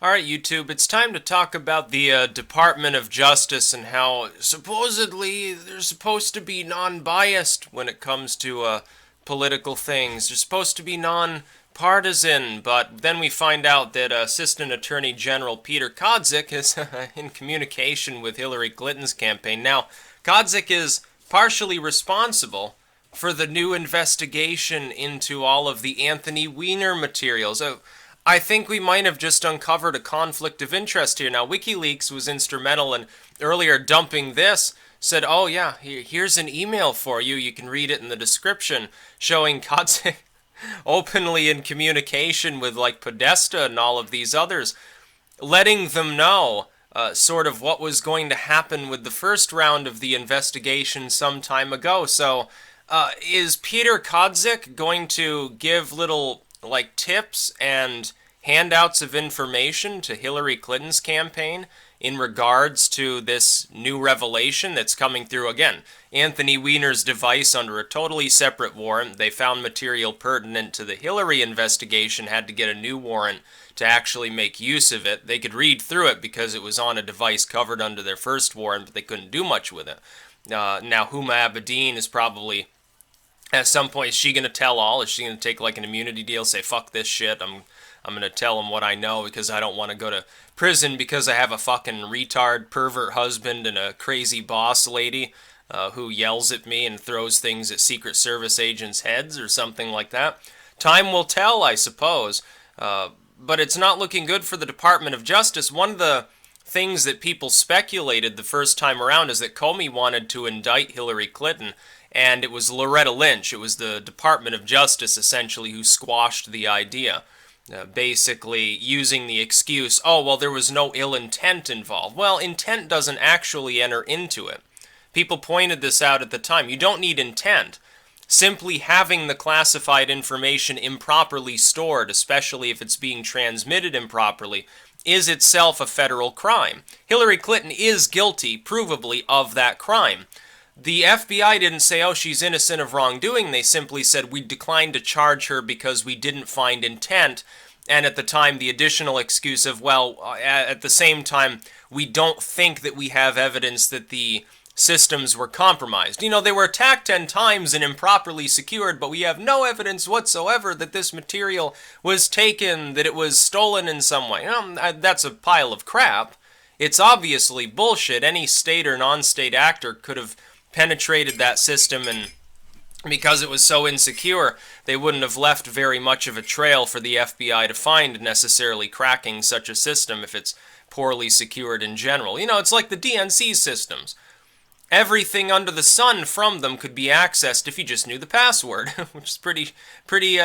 Alright, YouTube, it's time to talk about the Department of Justice and how supposedly they're supposed to be non-biased when it comes to political things. They're supposed to be non-partisan, but then we find out that Assistant Attorney General Peter Kadzik is in communication with Hillary Clinton's campaign. Now, Kadzik is partially responsible for the new investigation into all of the Anthony Weiner materials. I think we might have just uncovered a conflict of interest here. Now, Wikileaks was instrumental in earlier dumping this, said, oh yeah, here's an email for you, you can read it in the description, showing Kadzik openly in communication with like Podesta and all of these others, letting them know sort of what was going to happen with the first round of the investigation some time ago. So, is Peter Kadzik going to give little like tips and handouts of information to Hillary Clinton's campaign in regards to this new revelation that's coming through? Again, Anthony Weiner's device under a totally separate warrant. They found material pertinent to the Hillary investigation, had to get a new warrant to actually make use of it. They could read through it because it was on a device covered under their first warrant, but they couldn't do much with it. Now, Huma Abedin is probably, at some point, is she going to tell all? Is she going to take like an immunity deal, say, fuck this shit, I'm going to tell them what I know because I don't want to go to prison because I have a fucking retard pervert husband and a crazy boss lady who yells at me and throws things at Secret Service agents' heads or something like that? Time will tell, I suppose, but it's not looking good for the Department of Justice. One of the things that people speculated the first time around is that Comey wanted to indict Hillary Clinton, and it was Loretta Lynch. It was the Department of Justice, essentially, who squashed the idea, basically using the excuse, oh, well, there was no ill intent involved. Well, intent doesn't actually enter into it. People pointed this out at the time. You don't need intent. Simply having the classified information improperly stored, especially if it's being transmitted improperly, is itself a federal crime. Hillary Clinton is guilty, provably, of that crime. The FBI didn't say, oh, she's innocent of wrongdoing. They simply said, we declined to charge her because we didn't find intent. And at the time, the additional excuse of, well, at the same time, we don't think that we have evidence that the systems were compromised. You know, they were attacked 10 times and improperly secured, but we have no evidence whatsoever that this material was taken, that it was stolen in some way. You know, that's a pile of crap. It's obviously bullshit. Any state or non-state actor could have penetrated that system, and because it was so insecure, they wouldn't have left very much of a trail for the FBI to find necessarily cracking such a system if it's poorly secured in general. You know, it's like the DNC systems. Everything under the sun from them could be accessed if you just knew the password, which is pretty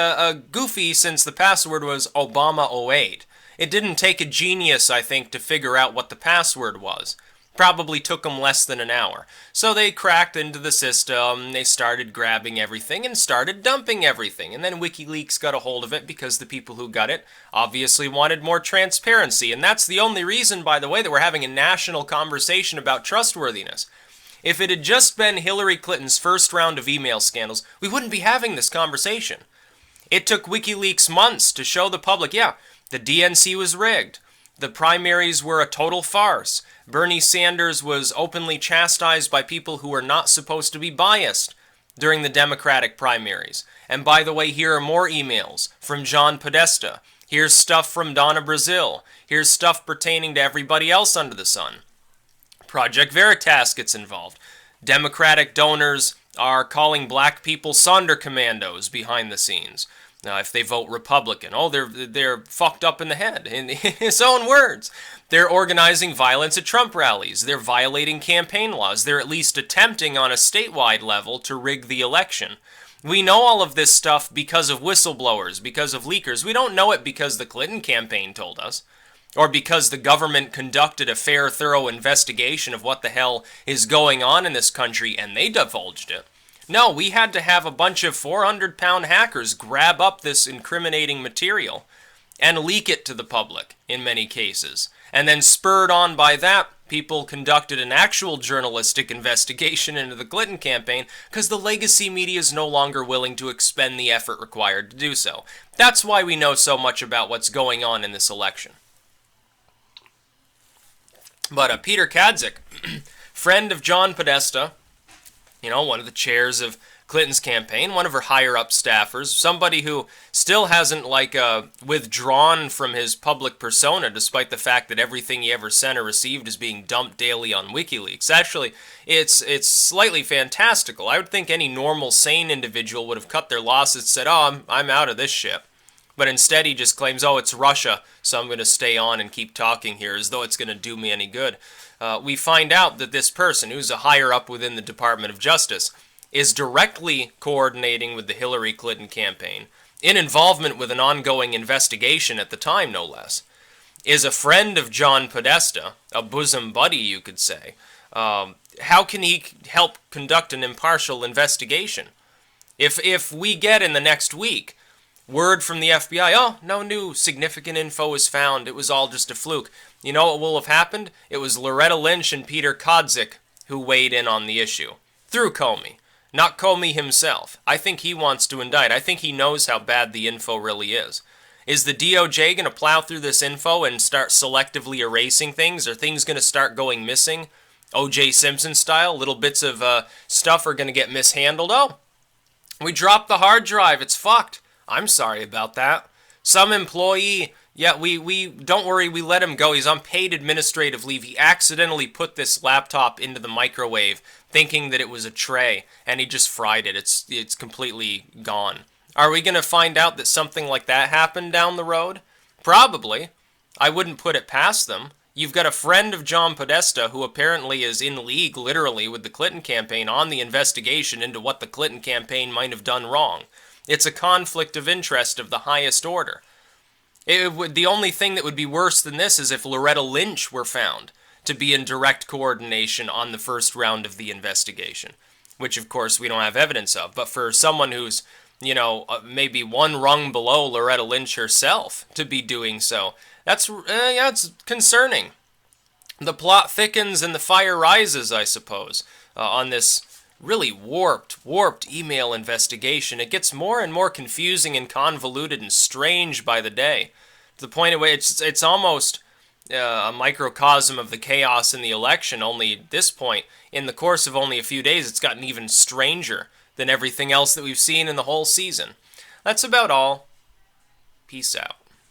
goofy since the password was Obama08. It didn't take a genius, I think, to figure out what the password was. Probably took them less than an hour. So they cracked into the system, they started grabbing everything and started dumping everything. And then WikiLeaks got a hold of it because the people who got it obviously wanted more transparency. And that's the only reason, by the way, that we're having a national conversation about trustworthiness. If it had just been Hillary Clinton's first round of email scandals, we wouldn't be having this conversation. It took WikiLeaks months to show the public, yeah, the DNC was rigged. The primaries were a total farce. Bernie Sanders was openly chastised by people who were not supposed to be biased during the Democratic primaries. And by the way, here are more emails from John Podesta. Here's stuff from Donna Brazil. Here's stuff pertaining to everybody else under the sun. Project Veritas gets involved. Democratic donors are calling black people Sonder commandos behind the scenes. Now, if they vote Republican, oh, they're fucked up in the head, in his own words. They're organizing violence at Trump rallies. They're violating campaign laws. They're at least attempting on a statewide level to rig the election. We know all of this stuff because of whistleblowers, because of leakers. We don't know it because the Clinton campaign told us, or because the government conducted a fair, thorough investigation of what the hell is going on in this country and they divulged it. No, we had to have a bunch of 400-pound hackers grab up this incriminating material and leak it to the public, in many cases. And then spurred on by that, people conducted an actual journalistic investigation into the Clinton campaign because the legacy media is no longer willing to expend the effort required to do so. That's why we know so much about what's going on in this election. But Peter Kadzik, friend of John Podesta, one of the chairs of Clinton's campaign, one of her higher-up staffers, somebody who still hasn't, withdrawn from his public persona, despite the fact that everything he ever sent or received is being dumped daily on Wikileaks. Actually, it's slightly fantastical. I would think any normal, sane individual would have cut their losses and said, oh, I'm out of this shit. But instead he just claims, oh, it's Russia, so I'm going to stay on and keep talking here as though it's going to do me any good. We find out that this person, who's a higher up within the Department of Justice, is directly coordinating with the Hillary Clinton campaign, in involvement with an ongoing investigation at the time, no less, is a friend of John Podesta, a bosom buddy, you could say. How can he help conduct an impartial investigation? If we get in the next week word from the FBI, oh, no new significant info was found, it was all just a fluke. You know what will have happened? It was Loretta Lynch and Peter Kadzik who weighed in on the issue. Through Comey. Not Comey himself. I think he wants to indict. I think he knows how bad the info really is. Is the DOJ going to plow through this info and start selectively erasing things? Are things going to start going missing? O.J. Simpson style? Little bits of stuff are going to get mishandled? Oh, we dropped the hard drive. It's fucked. I'm sorry about that. Some employee, we don't worry, we let him go. He's on paid administrative leave. He accidentally put this laptop into the microwave thinking that it was a tray, and he just fried it. It's completely gone. Are we going to find out that something like that happened down the road? Probably. I wouldn't put it past them. You've got a friend of John Podesta who apparently is in league, literally, with the Clinton campaign on the investigation into what the Clinton campaign might have done wrong. It's a conflict of interest of the highest order. The only thing that would be worse than this is if Loretta Lynch were found to be in direct coordination on the first round of the investigation, which of course we don't have evidence of. But for someone who's, maybe one rung below Loretta Lynch herself to be doing so, that's concerning. The plot thickens and the fire rises, I suppose, on this really warped email investigation. It gets more and more confusing and convoluted and strange by the day, to the point where it's almost a microcosm of the chaos in the election. Only at this point, in the course of only a few days, it's gotten even stranger than everything else that we've seen in the whole season. That's about all. Peace out.